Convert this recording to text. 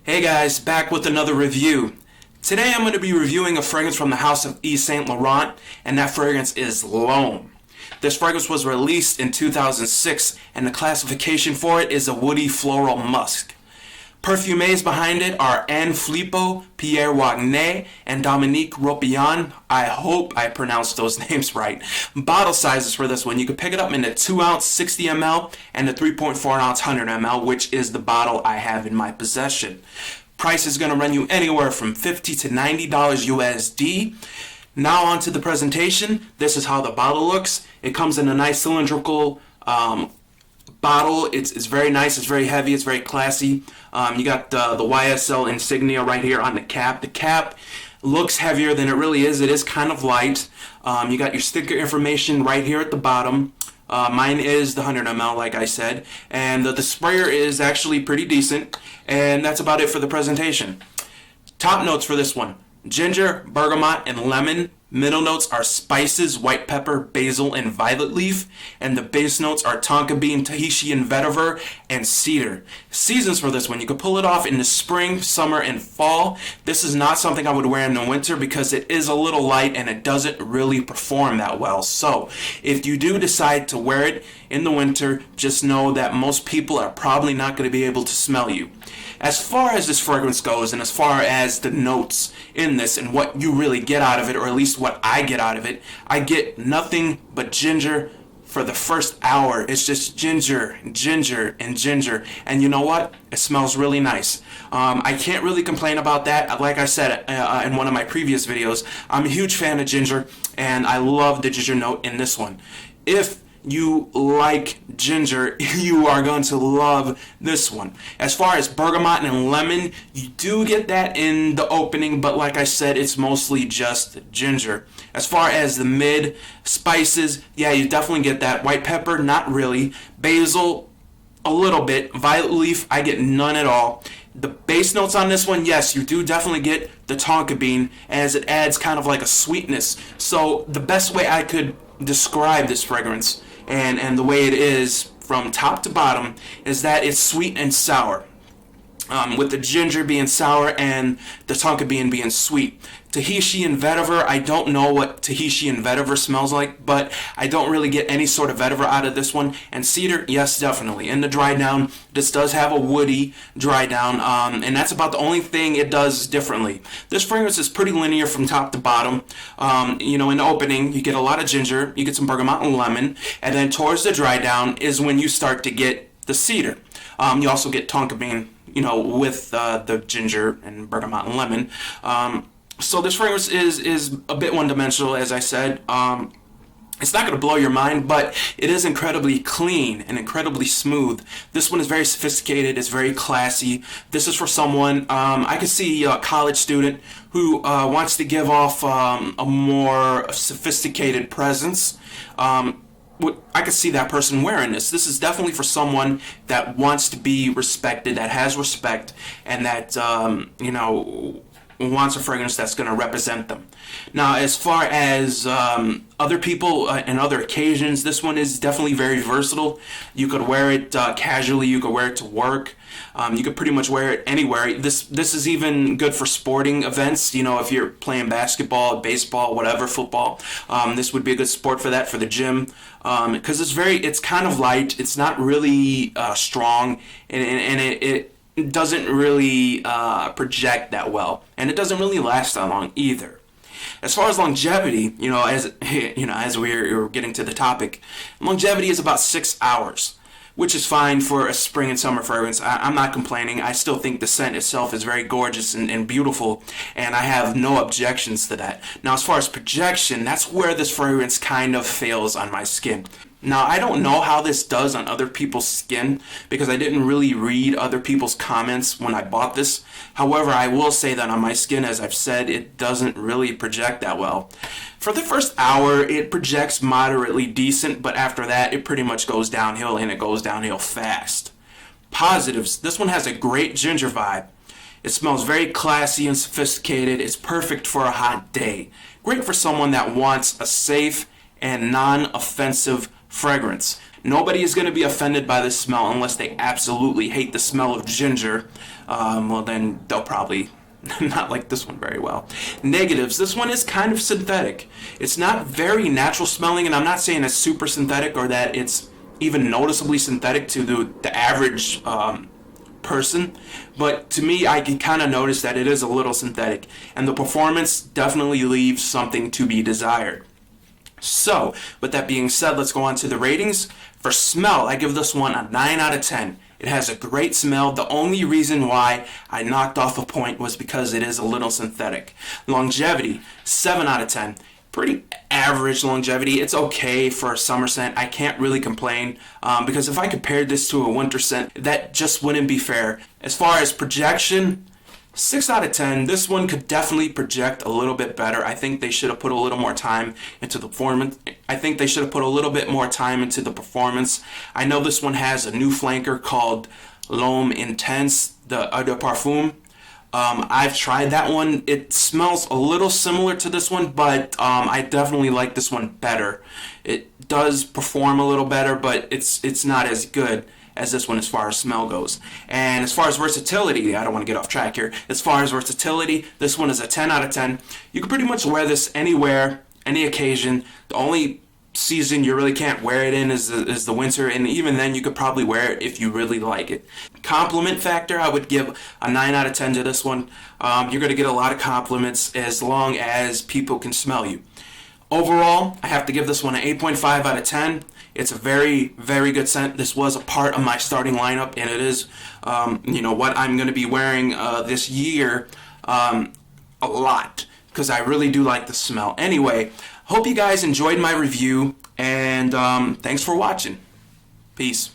Hey guys, back with another review. Today I'm going to be reviewing a fragrance from the house of Yves Saint Laurent, and that fragrance is L'Homme. This fragrance was released in 2006, and the classification for it is a woody floral musk. Perfumés behind it are Anne Filippo, Pierre Wagner, and Dominique Ropion. I hope I pronounced those names right. Bottle sizes for this one, you can pick it up in the 2 ounce 60 ml and the 3.4 ounce 100 ml, which is the bottle I have in my possession. Price is going to run you anywhere from $50 to $90 USD. Now on to the presentation. This is how the bottle looks. It comes in a nice cylindrical bottle. It's very nice, it's very heavy, it's very classy. You got the YSL insignia right here on the cap. The cap looks heavier than it really is. It is kind of light. You got your sticker information right here at the bottom. Mine is the 100 ml, like I said, and the sprayer is actually pretty decent, and that's about it for the presentation. Top notes for this one: ginger, bergamot, and lemon. Middle notes are spices, white pepper, basil, and violet leaf. And the base notes are tonka bean, Tahitian vetiver, and cedar. Seasons for this one: you can pull it off in the spring, summer, and fall. This is not something I would wear in the winter because it is a little light and it doesn't really perform that well. So if you do decide to wear it in the winter, just know that most people are probably not going to be able to smell you. As far as this fragrance goes, and as far as the notes in this and what you really get out of it, or at least what I get out of it, I get nothing but ginger for the first hour. It's just ginger, ginger, and ginger. And you know what? It smells really nice. I can't really complain about that. Like I said in one of my previous videos, I'm a huge fan of ginger, and I love the ginger note in this one. If you like ginger, you are going to love this one. As far as bergamot and lemon, you do get that in the opening, but like I said, it's mostly just ginger. As far as the mid spices, yeah, you definitely get that. White pepper, not really. Basil, a little bit. Violet leaf, I get none at all. The base notes on this one, yes, you do definitely get the tonka bean, as it adds kind of like a sweetness. So the best way I could describe this fragrance and the way it is from top to bottom is that it's sweet and sour, with the ginger being sour and the tonka bean being sweet. Tahitian vetiver, I don't know what Tahitian vetiver smells like, but I don't really get any sort of vetiver out of this one. And cedar, yes, definitely. In the dry down, this does have a woody dry down, and that's about the only thing it does differently. This fragrance is pretty linear from top to bottom. In the opening, you get a lot of ginger, you get some bergamot and lemon, and then towards the dry down is when you start to get the cedar. You also get tonka bean, with the ginger and bergamot and lemon. So this fragrance is a bit one-dimensional, as I said. It's not going to blow your mind, but it is incredibly clean and incredibly smooth. This one is very sophisticated. It's very classy. This is for someone, I could see a college student who wants to give off a more sophisticated presence. I could see that person wearing this. This is definitely for someone that wants to be respected, that has respect, and that, wants a fragrance that's going to represent them. Now, as far as other people and other occasions, this one is definitely very versatile. You could wear it casually. You could wear it to work. You could pretty much wear it anywhere. This is even good for sporting events. If you're playing basketball, baseball, whatever, football, this would be a good sport for that, for the gym, because it's kind of light. It's not really strong, and it doesn't really project that well, and it doesn't really last that long either. As far as longevity, as we're getting to the topic, longevity is about 6 hours, which is fine for a spring and summer fragrance. I'm not complaining. I still think the scent itself is very gorgeous and beautiful, and I have no objections to that. Now, as far as projection, that's where this fragrance kind of fails on my skin. Now, I don't know how this does on other people's skin because I didn't really read other people's comments when I bought this. However, I will say that on my skin, as I've said, it doesn't really project that well. For the first hour, it projects moderately decent, but after that, it pretty much goes downhill, and it goes downhill fast. Positives: this one has a great ginger vibe. It smells very classy and sophisticated. It's perfect for a hot day. Great for someone that wants a safe and non-offensive fragrance. Nobody is going to be offended by this smell unless they absolutely hate the smell of ginger. Well, then they'll probably not like this one very well. Negatives. This one is kind of synthetic. It's not very natural smelling, and I'm not saying it's super synthetic or that it's even noticeably synthetic to the average person, but to me, I can kind of notice that it is a little synthetic, and the performance definitely leaves something to be desired. So, with that being said, let's go on to the ratings. For smell, I give this one a 9 out of 10. It has a great smell. The only reason why I knocked off a point was because it is a little synthetic. Longevity, 7 out of 10. Pretty average longevity. It's okay for a summer scent. I can't really complain because if I compared this to a winter scent, that just wouldn't be fair. As far as projection, 6 out of 10. This one could definitely project a little bit better. I think they should have put a little more time into the performance. I know this one has a new flanker called L'Homme Intense, the Eau de Parfum. I've tried that one. It smells a little similar to this one, but I definitely like this one better. It does perform a little better, but it's not as good as this one as far as smell goes. And as far as versatility, I don't want to get off track here. As far as versatility, this one is a 10 out of 10. You can pretty much wear this anywhere, any occasion. The only season you really can't wear it in is the winter, and even then you could probably wear it if you really like it. Compliment factor, I would give a 9 out of 10 to this one. You're going to get a lot of compliments as long as people can smell you. Overall, I have to give this one an 8.5 out of 10. It's a very, very good scent. This was a part of my starting lineup, and it is, what I'm going to be wearing this year a lot, because I really do like the smell. Anyway, hope you guys enjoyed my review, and thanks for watching. Peace.